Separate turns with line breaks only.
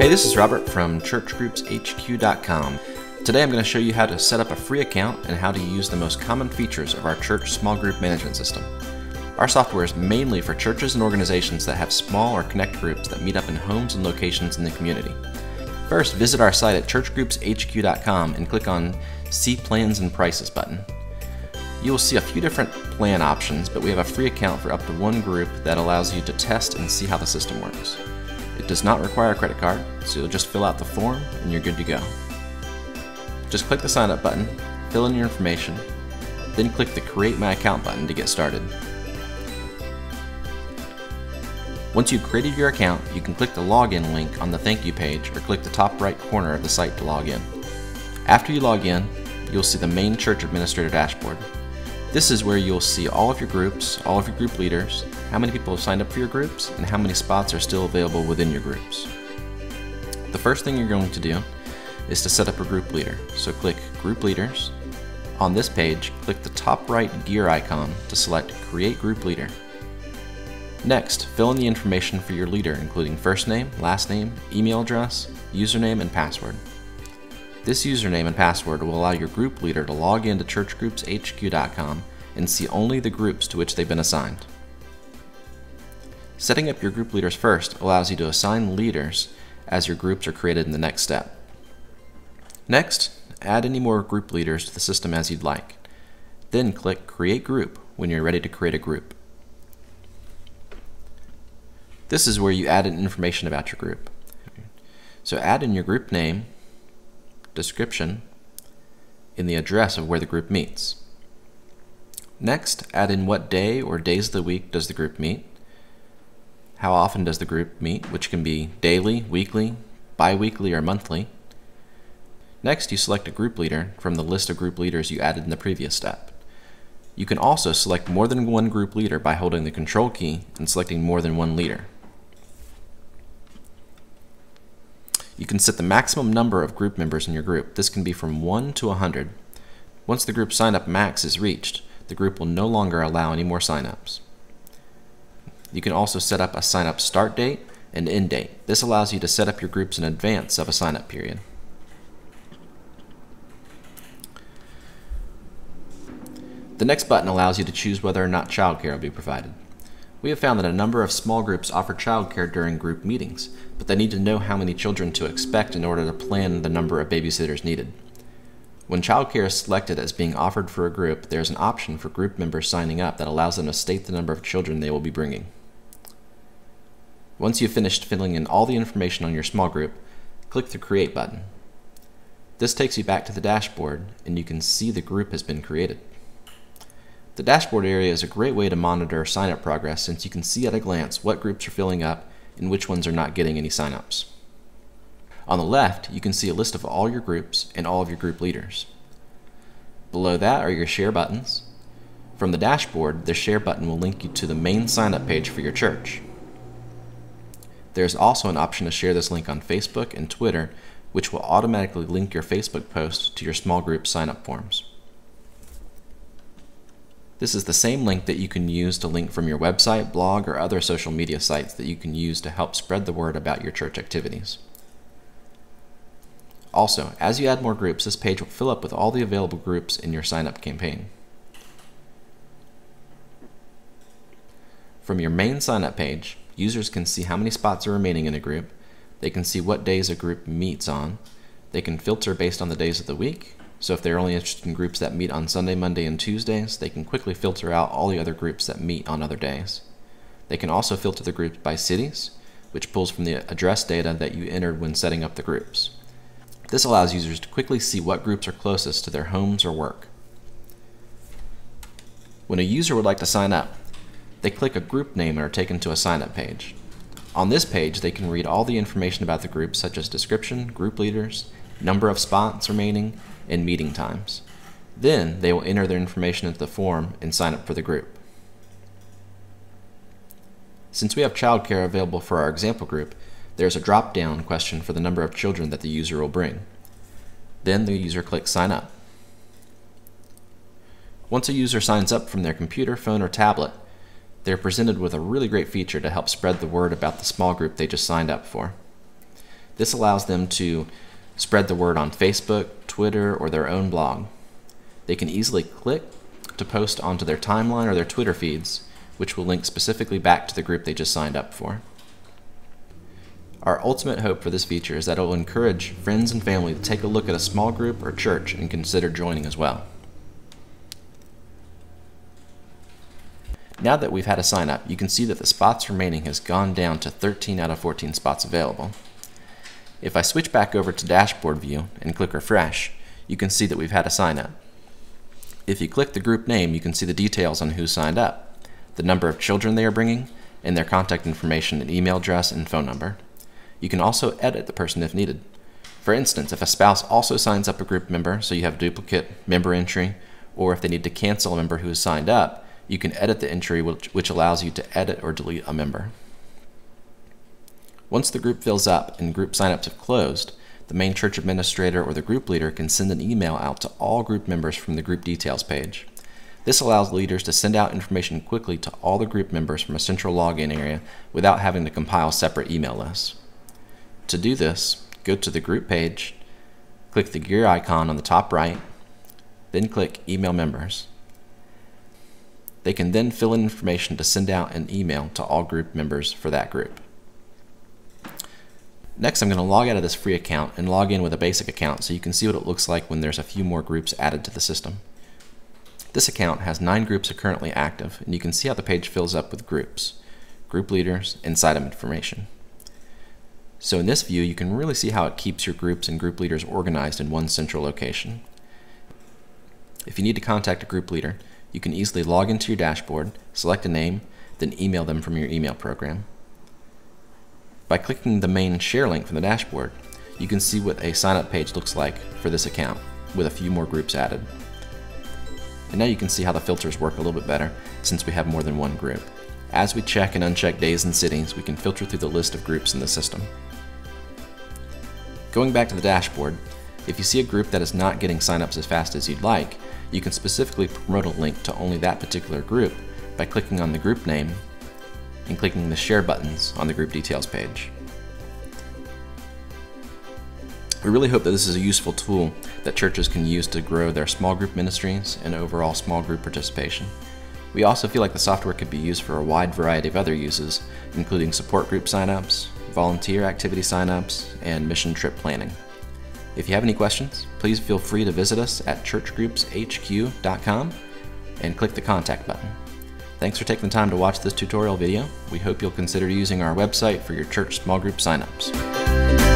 Hey, this is Robert from churchgroupshq.com. Today I'm going to show you how to set up a free account and how to use the most common features of our church small group management system. Our software is mainly for churches and organizations that have small or connect groups that meet up in homes and locations in the community. First, visit our site at churchgroupshq.com and click on See Plans and Prices button. You will see a few different plan options, but we have a free account for up to one group that allows you to test and see how the system works. It does not require a credit card, so you'll just fill out the form and you're good to go. Just click the sign up button, fill in your information, then click the Create My Account button to get started. Once you've created your account, you can click the login link on the thank you page or click the top right corner of the site to log in. After you log in, you'll see the main church administrator dashboard. This is where you'll see all of your groups, all of your group leaders, how many people have signed up for your groups, and how many spots are still available within your groups. The first thing you're going to do is to set up a group leader. So click Group Leaders. On this page, click the top right gear icon to select Create Group Leader. Next, fill in the information for your leader, including first name, last name, email address, username, and password. This username and password will allow your group leader to log into churchgroupshq.com and see only the groups to which they've been assigned. Setting up your group leaders first allows you to assign leaders as your groups are created in the next step. Next, add any more group leaders to the system as you'd like. Then click Create Group when you're ready to create a group. This is where you add in information about your group. So add in your group name, description, and the address of where the group meets. Next, add in what day or days of the week does the group meet, how often does the group meet, which can be daily, weekly, bi-weekly, or monthly. Next, you select a group leader from the list of group leaders you added in the previous step. You can also select more than one group leader by holding the Control key and selecting more than one leader. You can set the maximum number of group members in your group. This can be from 1 to 100. Once the group sign-up max is reached, the group will no longer allow any more sign-ups. You can also set up a sign-up start date and end date. This allows you to set up your groups in advance of a sign-up period. The next button allows you to choose whether or not childcare will be provided. We have found that a number of small groups offer childcare during group meetings, but they need to know how many children to expect in order to plan the number of babysitters needed. When childcare is selected as being offered for a group, there is an option for group members signing up that allows them to state the number of children they will be bringing. Once you've finished filling in all the information on your small group, click the Create button. This takes you back to the dashboard, and you can see the group has been created. The dashboard area is a great way to monitor sign-up progress since you can see at a glance what groups are filling up and which ones are not getting any sign-ups. On the left, you can see a list of all your groups and all of your group leaders. Below that are your share buttons. From the dashboard, the share button will link you to the main sign-up page for your church. There's also an option to share this link on Facebook and Twitter, which will automatically link your Facebook post to your small group sign-up forms. This is the same link that you can use to link from your website, blog, or other social media sites that you can use to help spread the word about your church activities. Also, as you add more groups, this page will fill up with all the available groups in your sign-up campaign. From your main sign-up page, users can see how many spots are remaining in a group, they can see what days a group meets on, they can filter based on the days of the week. So if they're only interested in groups that meet on Sunday, Monday, and Tuesdays, they can quickly filter out all the other groups that meet on other days. They can also filter the groups by cities, which pulls from the address data that you entered when setting up the groups. This allows users to quickly see what groups are closest to their homes or work. When a user would like to sign up, they click a group name and are taken to a sign-up page. On this page, they can read all the information about the group, such as description, group leaders, number of spots remaining, and meeting times. Then they will enter their information into the form and sign up for the group. Since we have childcare available for our example group, there is a drop-down question for the number of children that the user will bring. Then the user clicks Sign Up. Once a user signs up from their computer, phone, or tablet, they're presented with a really great feature to help spread the word about the small group they just signed up for. This allows them to spread the word on Facebook, Twitter, or their own blog. They can easily click to post onto their timeline or their Twitter feeds, which will link specifically back to the group they just signed up for. Our ultimate hope for this feature is that it will encourage friends and family to take a look at a small group or church and consider joining as well. Now that we've had a sign up, you can see that the spots remaining has gone down to 13 out of 14 spots available. If I switch back over to dashboard view and click refresh, you can see that we've had a sign up. If you click the group name, you can see the details on who signed up, the number of children they are bringing, and their contact information and email address and phone number. You can also edit the person if needed. For instance, if a spouse also signs up a group member, so you have duplicate member entry, or if they need to cancel a member who has signed up, you can edit the entry which allows you to edit or delete a member. Once the group fills up and group signups have closed, the main church administrator or the group leader can send an email out to all group members from the group details page. This allows leaders to send out information quickly to all the group members from a central login area without having to compile separate email lists. To do this, go to the group page, click the gear icon on the top right, then click Email Members. They can then fill in information to send out an email to all group members for that group. Next, I'm going to log out of this free account and log in with a basic account so you can see what it looks like when there's a few more groups added to the system. This account has 9 groups currently active, and you can see how the page fills up with groups, group leaders, and sign-up information. So in this view, you can really see how it keeps your groups and group leaders organized in one central location. If you need to contact a group leader, you can easily log into your dashboard, select a name, then email them from your email program. By clicking the main share link from the dashboard, you can see what a sign-up page looks like for this account, with a few more groups added. And now you can see how the filters work a little bit better since we have more than one group. As we check and uncheck days and cities, we can filter through the list of groups in the system. Going back to the dashboard, if you see a group that is not getting signups as fast as you'd like, you can specifically promote a link to only that particular group by clicking on the group name and clicking the share buttons on the group details page. We really hope that this is a useful tool that churches can use to grow their small group ministries and overall small group participation. We also feel like the software could be used for a wide variety of other uses, including support group signups, volunteer activity signups, and mission trip planning. If you have any questions, please feel free to visit us at churchgroupshq.com and click the contact button. Thanks for taking the time to watch this tutorial video. We hope you'll consider using our website for your church small group signups.